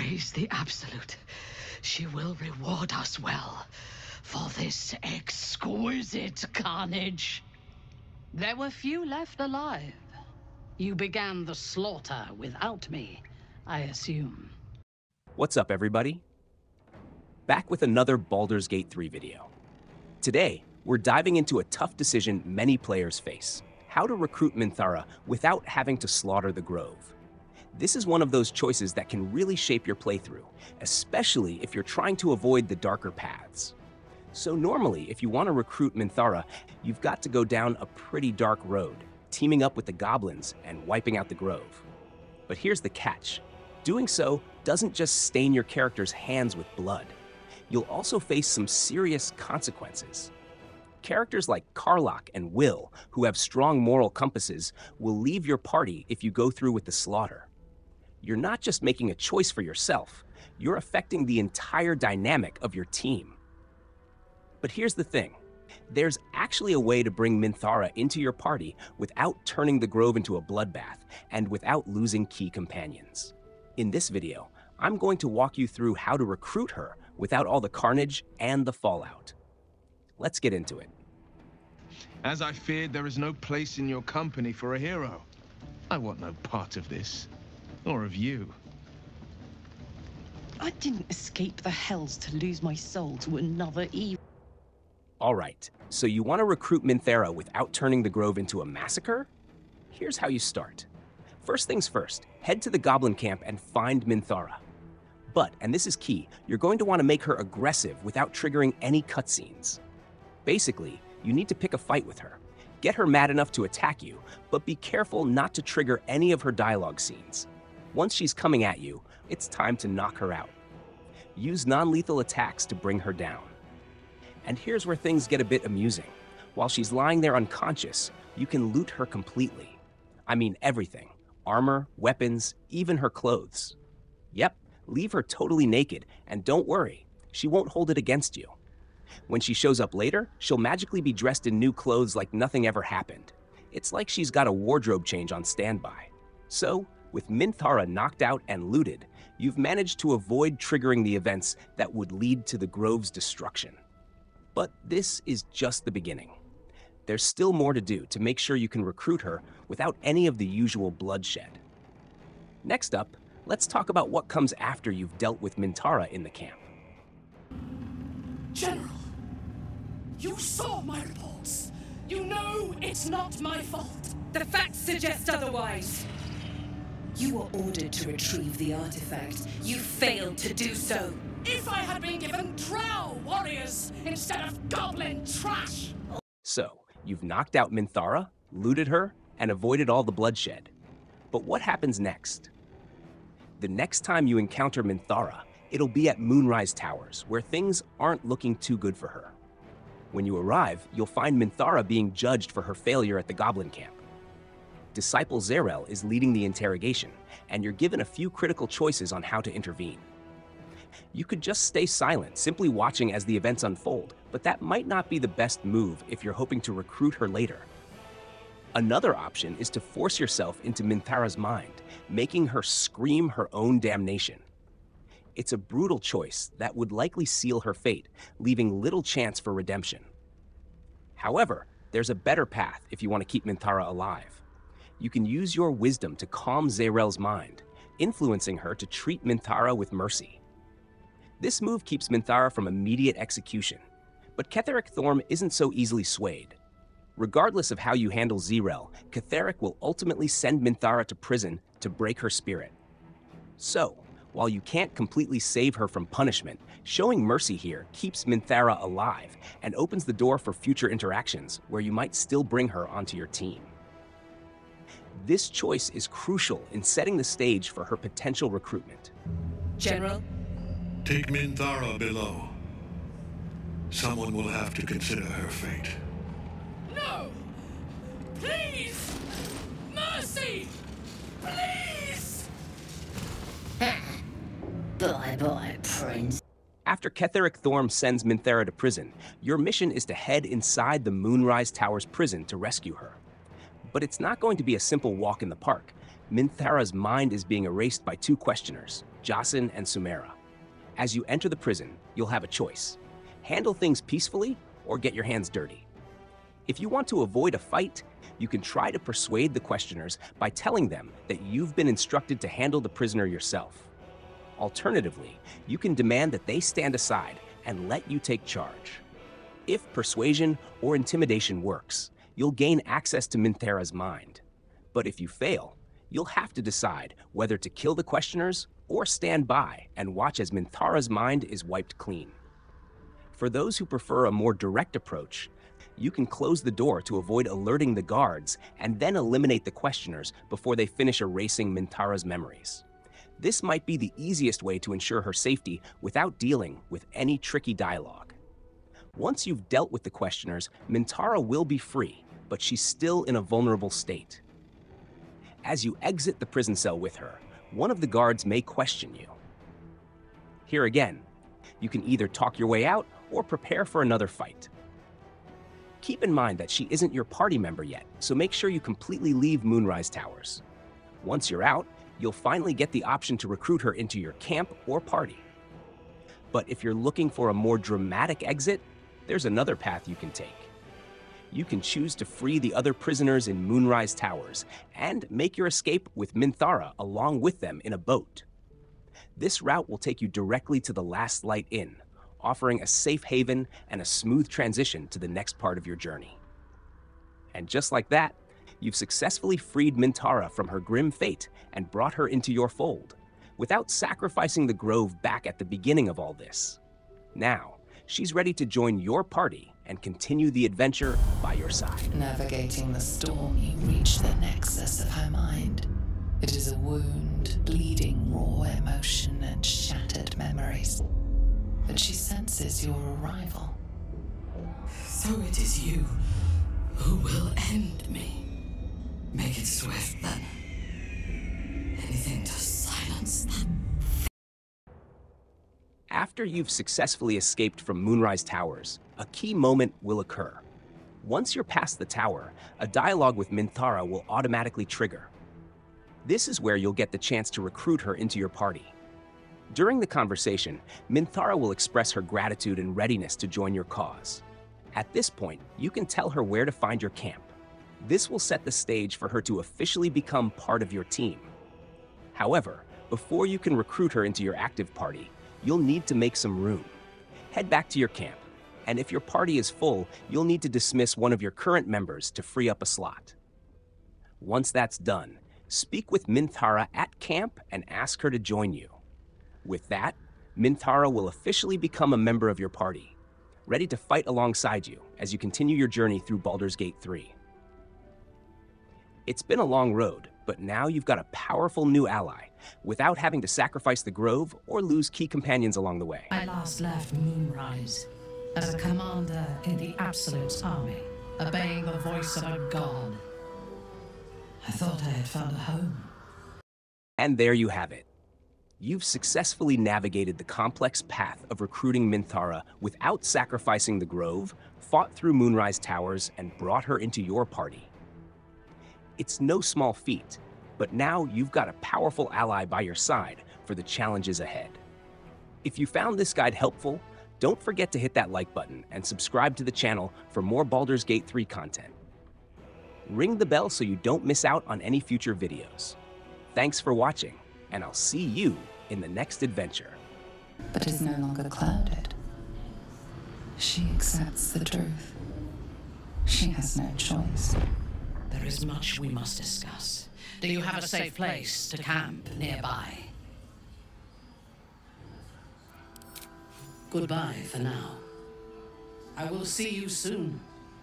Praise the Absolute. She will reward us well for this exquisite carnage. There were few left alive. You began the slaughter without me, I assume. What's up, everybody? Back with another Baldur's Gate 3 video. Today, we're diving into a tough decision many players face: how to recruit Minthara without having to slaughter the Grove. This is one of those choices that can really shape your playthrough, especially if you're trying to avoid the darker paths. So normally, if you want to recruit Minthara, you've got to go down a pretty dark road, teaming up with the Goblins and wiping out the Grove. But here's the catch. Doing so doesn't just stain your character's hands with blood. You'll also face some serious consequences. Characters like Karlach and Wyll, who have strong moral compasses, will leave your party if you go through with the slaughter. You're not just making a choice for yourself, you're affecting the entire dynamic of your team. But here's the thing. There's actually a way to bring Minthara into your party without turning the Grove into a bloodbath and without losing key companions. In this video, I'm going to walk you through how to recruit her without all the carnage and the fallout. Let's get into it. As I feared, there is no place in your company for a hero. I want no part of this, or of you. I didn't escape the hells to lose my soul to another evil. All right, so you want to recruit Minthara without turning the Grove into a massacre? Here's how you start. First things first, head to the Goblin camp and find Minthara. But, and this is key, you're going to want to make her aggressive without triggering any cutscenes. Basically, you need to pick a fight with her. Get her mad enough to attack you, but be careful not to trigger any of her dialogue scenes. Once she's coming at you, it's time to knock her out. Use non-lethal attacks to bring her down. And here's where things get a bit amusing. While she's lying there unconscious, you can loot her completely. I mean everything. Armor, weapons, even her clothes. Yep, leave her totally naked, and don't worry, she won't hold it against you. When she shows up later, she'll magically be dressed in new clothes like nothing ever happened. It's like she's got a wardrobe change on standby. So, with Minthara knocked out and looted, you've managed to avoid triggering the events that would lead to the Grove's destruction. But this is just the beginning. There's still more to do to make sure you can recruit her without any of the usual bloodshed. Next up, let's talk about what comes after you've dealt with Minthara in the camp. General, you saw my reports. You know it's not my fault. The facts suggest otherwise. You were ordered to retrieve the artifact. You failed to do so. If I had been given drow warriors instead of goblin trash. So, you've knocked out Minthara, looted her, and avoided all the bloodshed. But what happens next? The next time you encounter Minthara, it'll be at Moonrise Towers, where things aren't looking too good for her. When you arrive, you'll find Minthara being judged for her failure at the Goblin camp. Disciple Zerel is leading the interrogation, and you're given a few critical choices on how to intervene. You could just stay silent, simply watching as the events unfold, but that might not be the best move if you're hoping to recruit her later. Another option is to force yourself into Minthara's mind, making her scream her own damnation. It's a brutal choice that would likely seal her fate, leaving little chance for redemption. However, there's a better path if you want to keep Minthara alive. You can use your wisdom to calm Zerel's mind, influencing her to treat Minthara with mercy. This move keeps Minthara from immediate execution, but Ketheric Thorm isn't so easily swayed. Regardless of how you handle Zerel, Ketheric will ultimately send Minthara to prison to break her spirit. So, while you can't completely save her from punishment, showing mercy here keeps Minthara alive and opens the door for future interactions where you might still bring her onto your team. This choice is crucial in setting the stage for her potential recruitment. General? Take Minthara below. Someone will have to consider her fate. No! Please! Mercy! Please! Bye-bye, Prince. After Ketheric Thorm sends Minthara to prison, your mission is to head inside the Moonrise Towers prison to rescue her. But it's not going to be a simple walk in the park. Minthara's mind is being erased by two questioners, Jasin and Sumera. As you enter the prison, you'll have a choice. Handle things peacefully or get your hands dirty. If you want to avoid a fight, you can try to persuade the questioners by telling them that you've been instructed to handle the prisoner yourself. Alternatively, you can demand that they stand aside and let you take charge. If persuasion or intimidation works, you'll gain access to Minthara's mind. But if you fail, you'll have to decide whether to kill the questioners or stand by and watch as Minthara's mind is wiped clean. For those who prefer a more direct approach, you can close the door to avoid alerting the guards and then eliminate the questioners before they finish erasing Minthara's memories. This might be the easiest way to ensure her safety without dealing with any tricky dialogue. Once you've dealt with the questioners, Minthara will be free, but she's still in a vulnerable state. As you exit the prison cell with her, one of the guards may question you. Here again, you can either talk your way out or prepare for another fight. Keep in mind that she isn't your party member yet, so make sure you completely leave Moonrise Towers. Once you're out, you'll finally get the option to recruit her into your camp or party. But if you're looking for a more dramatic exit, there's another path you can take. You can choose to free the other prisoners in Moonrise Towers and make your escape with Minthara along with them in a boat. This route will take you directly to the Last Light Inn, offering a safe haven and a smooth transition to the next part of your journey. And just like that, you've successfully freed Minthara from her grim fate and brought her into your fold, without sacrificing the Grove back at the beginning of all this. Now, she's ready to join your party and continue the adventure by your side. Navigating the storm, you reach the nexus of her mind. It is a wound, bleeding raw emotion and shattered memories. But she senses your arrival. So it is you who will end me. Make it swift, then. Anything to silence them. After you've successfully escaped from Moonrise Towers, a key moment will occur. Once you're past the tower, a dialogue with Minthara will automatically trigger. This is where you'll get the chance to recruit her into your party. During the conversation, Minthara will express her gratitude and readiness to join your cause. At this point, you can tell her where to find your camp. This will set the stage for her to officially become part of your team. However, before you can recruit her into your active party, you'll need to make some room. Head back to your camp, and if your party is full, you'll need to dismiss one of your current members to free up a slot. Once that's done, speak with Minthara at camp and ask her to join you. With that, Minthara will officially become a member of your party, ready to fight alongside you as you continue your journey through Baldur's Gate 3. It's been a long road, but now you've got a powerful new ally, without having to sacrifice the Grove or lose key companions along the way. I last left Moonrise as a commander in the Absolute's army, obeying the voice of a god. I thought I had found a home. And there you have it. You've successfully navigated the complex path of recruiting Minthara without sacrificing the Grove, fought through Moonrise Towers, and brought her into your party. It's no small feat, but now you've got a powerful ally by your side for the challenges ahead. If you found this guide helpful, don't forget to hit that like button and subscribe to the channel for more Baldur's Gate 3 content. Ring the bell so you don't miss out on any future videos. Thanks for watching, and I'll see you in the next adventure. But is no longer clouded. She accepts the truth. She has no choice. There is much we must discuss. Do you have a safe place to camp nearby? Goodbye for now. I will see you soon.